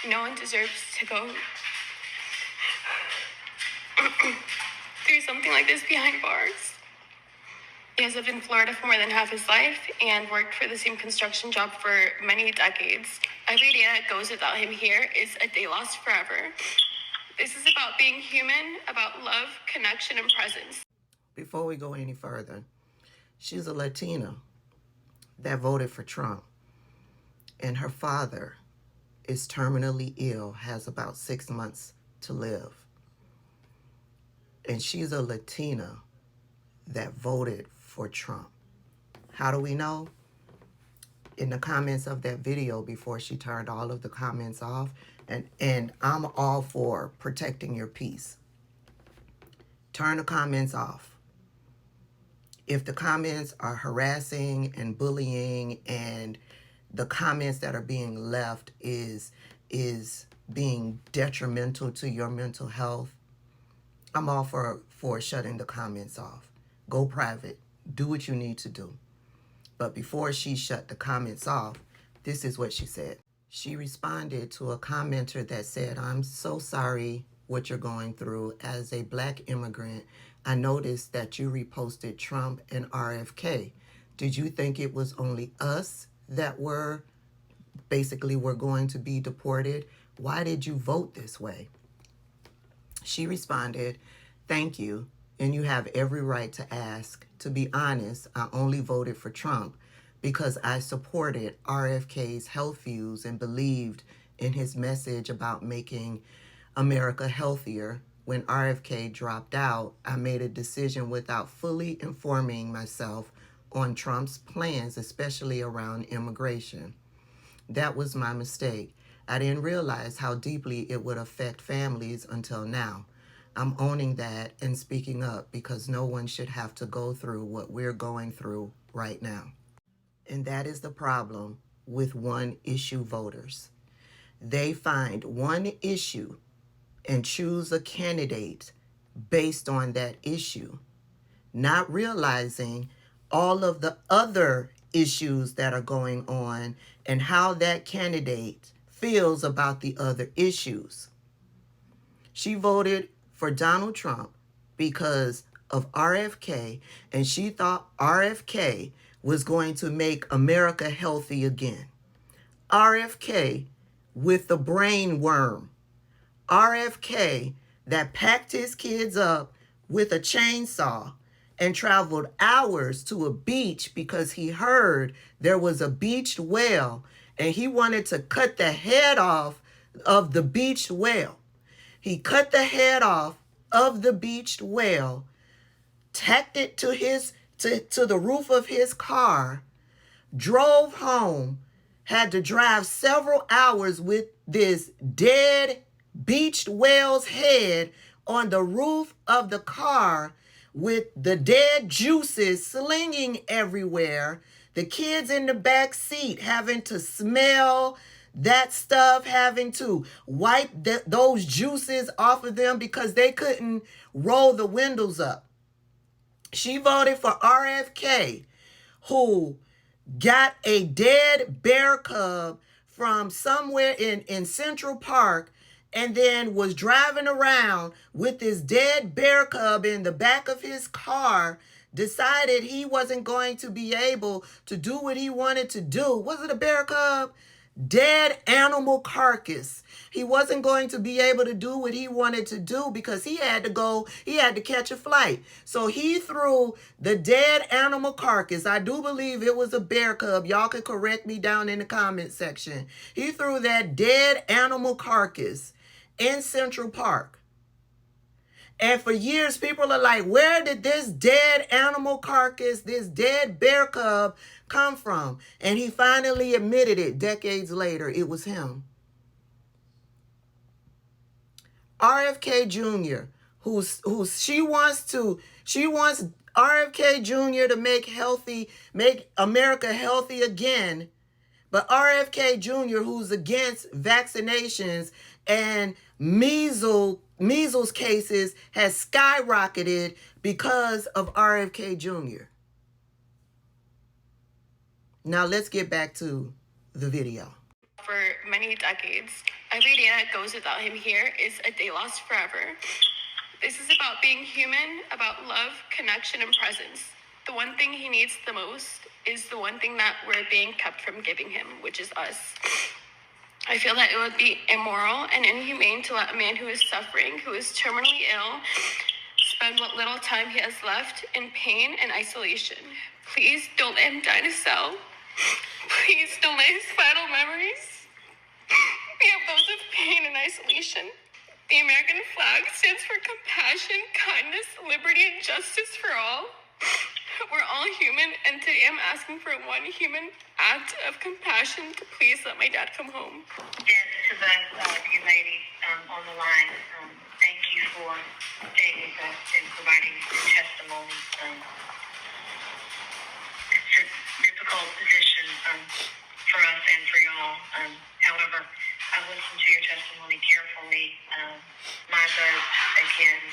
No one deserves to go through something like this behind bars. He has lived in Florida for more than half his life and worked for the same construction job for many decades. Every day that goes without him here is a day lost forever. This is about being human, about love, connection, and presence. Before we go any further, she's a Latina that voted for Trump, and her father is terminally ill, has about 6 months to live. And she's a Latina that voted for Trump. How do we know? In the comments of that video before she turned all of the comments off, and I'm all for protecting your peace. Turn the comments off. If the comments are harassing and bullying and the comments that are being left is being detrimental to your mental health, I'm all for shutting the comments off. Go private. Do what you need to do. But before she shut the comments off, this is what she said. She responded to a commenter that said, "I'm so sorry what you're going through. As a Black immigrant, I noticed that you reposted Trump and RFK. Did you think it was only us that were going to be deported? Why did you vote this way?" She responded, "Thank you, and you have every right to ask. To be honest, I only voted for Trump because I supported RFK's health views and believed in his message about making America healthier. When RFK dropped out, I made a decision without fully informing myself on Trump's plans, especially around immigration. That was my mistake. I didn't realize how deeply it would affect families until now. I'm owning that and speaking up because no one should have to go through what we're going through right now." And that is the problem with one-issue voters. They find one issue and choose a candidate based on that issue, not realizing all of the other issues that are going on and how that candidate feels about the other issues. She voted for Donald Trump because of RFK, and she thought RFK was going to make America healthy again. RFK with the brain worm. RFK that packed his kids up with a chainsaw and traveled hours to a beach because he heard there was a beached whale and he wanted to cut the head off of the beached whale. He cut the head off of the beached whale, tacked it to the roof of his car, drove home, had to drive several hours with this dead beached whale's head on the roof of the car with the dead juices slinging everywhere, the kids in the back seat having to smell that stuff, having to wipe those juices off of them because they couldn't roll the windows up. She voted for RFK, who got a dead bear cub from somewhere in Central Park and then was driving around with this dead bear cub in the back of his car, decided he wasn't going to be able to do what he wanted to do. Was it a bear cub? Dead animal carcass. He wasn't going to be able to do what he wanted to do because he had to catch a flight. So he threw the dead animal carcass. I do believe it was a bear cub. Y'all can correct me down in the comment section. He threw that dead animal carcass in Central Park. And for years, people are like, where did this dead animal carcass, this dead bear cub come from? And he finally admitted it decades later. It was him. RFK Jr., she wants RFK Jr. to make America healthy again. But RFK Jr., who's against vaccinations and measles cases, has skyrocketed because of RFK Jr. Now let's get back to the video. for many decades. Every day that goes without him here is a day lost forever. This is about being human, about love, connection, and presence. The one thing he needs the most is the one thing that we're being kept from giving him, which is us. I feel that it would be immoral and inhumane to let a man who is suffering, who is terminally ill, spend what little time he has left in pain and isolation. Please don't let him die in a cell. Please don't let his final memories be of those of pain and isolation. The American flag stands for compassion, kindness, liberty, and justice for all. We're all human, and today I'm asking for one human act of compassion to please let my dad come home. Yes, to both you ladies on the line, thank you for staying with us and providing your testimony. It's a difficult position for us and for y'all. However, I've listened to your testimony carefully. My vote, again,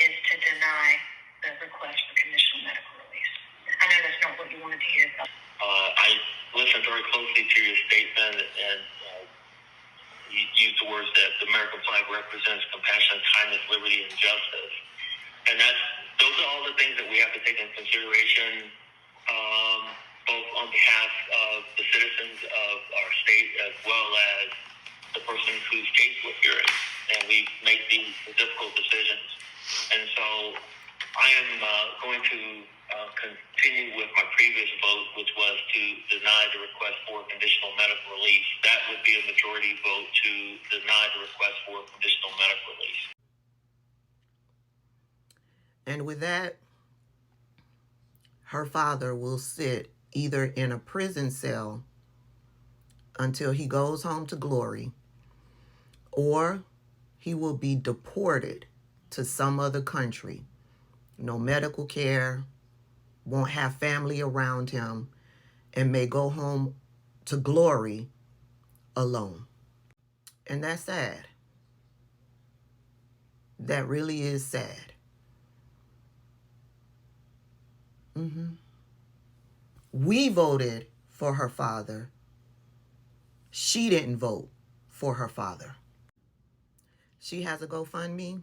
is to deny the request for conditional medical release. I know that's not what you wanted to hear. I listened very closely to your statement, and you used the words that the American flag represents compassion, kindness, liberty, and justice. And those are all the things that we have to take into consideration, both on behalf of the citizens of our state as well as the person whose case we're hearing. And we make these difficult decisions. And so I am going to continue with my previous vote, which was to deny the request for conditional medical release. That would be a majority vote to deny the request for conditional medical release. And with that, her father will sit either in a prison cell until he goes home to glory, or he will be deported to some other country. No medical care, won't have family around him, and may go home to glory alone. And that's sad. That really is sad. We voted for her father. She didn't vote for her father. She has a GoFundMe.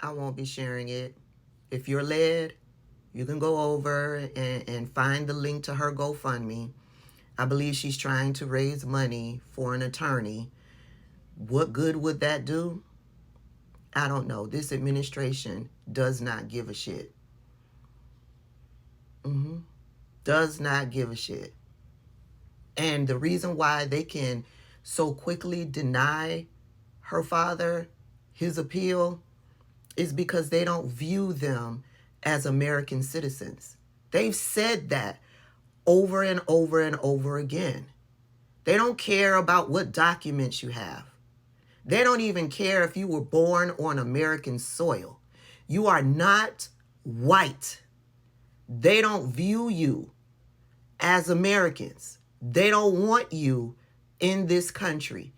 I won't be sharing it. If you're led, you can go over and find the link to her GoFundMe. I believe she's trying to raise money for an attorney. What good would that do? I don't know. This administration does not give a shit. Does not give a shit. And the reason why they can so quickly deny her father his appeal is because they don't view them as American citizens. They've said that over and over and over again. They don't care about what documents you have. They don't even care if you were born on American soil. You are not white. They don't view you as Americans. They don't want you in this country.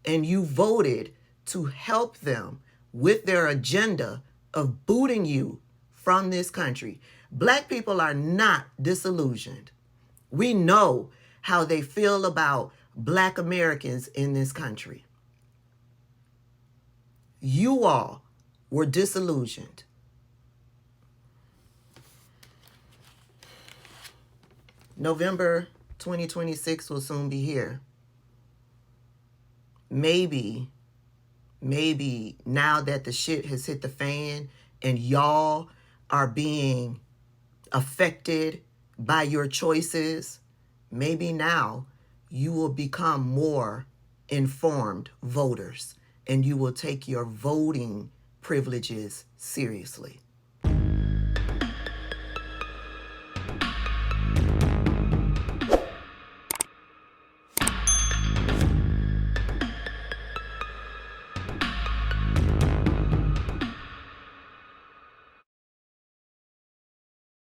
And you voted to help them with their agenda of booting you from this country. Black people are not disillusioned. We know how they feel about Black Americans in this country. You all were disillusioned. November 2026 will soon be here. Maybe now that the shit has hit the fan and y'all are being affected by your choices, maybe now you will become more informed voters and you will take your voting privileges seriously.